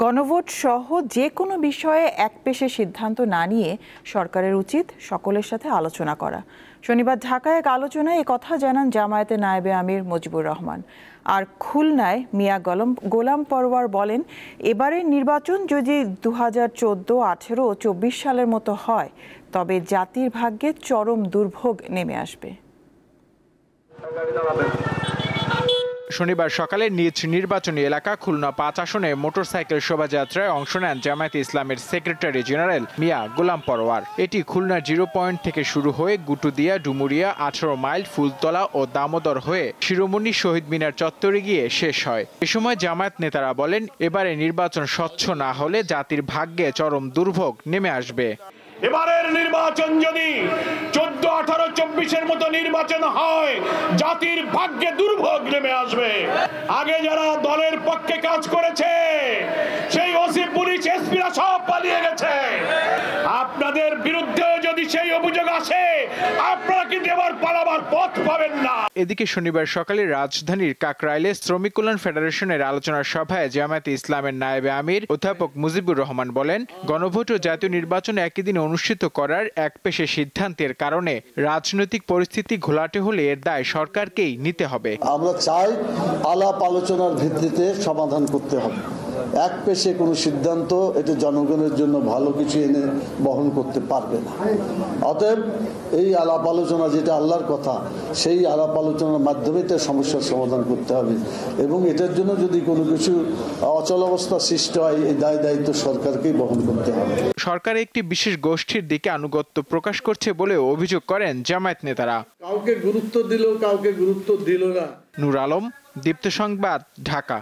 গণভোট সহ যে কোনো বিষয়ে একপেশে সিদ্ধান্ত না নিয়ে সরকারের উচিত সকলের সাথে আলোচনা করা। শনিবার ঢাকায় এক আলোচনায় কথা জানান জামায়াতের নায়েবে আমির মুজিবুর রহমান। আর খুলনায় মিয়া গোলাম পরওয়ার বলেন, এবারের নির্বাচন যদি 2014, 18 ও 24 সালের মতো হয় তবে জাতির ভাগ্যে চরম দুর্ভোগ নেমে আসবে। শনিবার সকালে নিজ নির্বাচনী এলাকা খুলনা 5 আসনে মোটরসাইকেল শোভাযাত্রায় অংশ নেন জামায়াতে ইসলামের সেক্রেটারি জেনারেল মিয়া গোলাম পরওয়ার। এটি খুলনার 0 পয়েন্ট থেকে শুরু হয়ে গুটুদিয়া, ডুমুরিয়া, 18 মাইল, ফুলতলা ও দামোদর হয়ে শিরোমণি শহীদ মিনার চত্বরে গিয়ে শেষ হয়। এ সময় জামায়াত নেতারা বলেন, এবারে নির্বাচন স্বচ্ছ না হলে জাতির ভাগ্যে চরম দুর্ভোগ নেমে আসবে। এবারের নির্বাচন যদি 14, 18, 24-এর মতো নির্বাচন হয়, জাতির ভাগ্যে দুর্ভোগ নেমে আসবে। আগে যারা দলের পক্ষে কাজ করেছে সেই ওসি, পুলিশ, এসপিরা সব পালিয়ে গেছে। আপনাদের বিরুদ্ধেও যদি সেই অভিযোগ আসে, আপনারা কিন্তু এবার পালাবার পথ পাবেন না। এদিকে শনিবার সকালে রাজধানীর কাকরাইলে শ্রমিক কল্যাণ ফেডারেশনের আলোচনা সভায় জামায়াতে ইসলামের নায়েবে আমির অধ্যাপক মুজিবুর রহমান বলেন, গণভোট ও জাতীয় নির্বাচন একই দিনে অনুষ্ঠিত করার একপেশে সিদ্ধান্তের কারণে রাজনৈতিক পরিস্থিতি ঘোলাটে হলে এর দায় সরকারকেই নিতে হবে। আমরা চাই আলাপ আলোচনার ভিত্তিতে সমাধান করতে হবে। একপেশে কোনো সিদ্ধান্ত এটা জনগণের জন্য ভালো কিছু এনে বহন করতে পারবে না। অতএব এই আলাপ আলোচনা, যেটা আল্লাহর কথা, সেই আলাপ আলোচনার মাধ্যমে তার সমস্যার সমাধান করতে হবে এবং এটার জন্য যদি কোনো কিছু অচলাবস্থা সৃষ্টি হয়, এই দায়িত্ব সরকারকেই বহন করতে হবে। সরকার একটি বিশেষ গোষ্ঠীর দিকে আনুগত্য প্রকাশ করছে বলেও অভিযোগ করেন জামায়াত নেতারা। কাউকে গুরুত্ব দিল, কাউকে গুরুত্ব দিল না। নূর আলম, দীপ্ত সংবাদ, ঢাকা।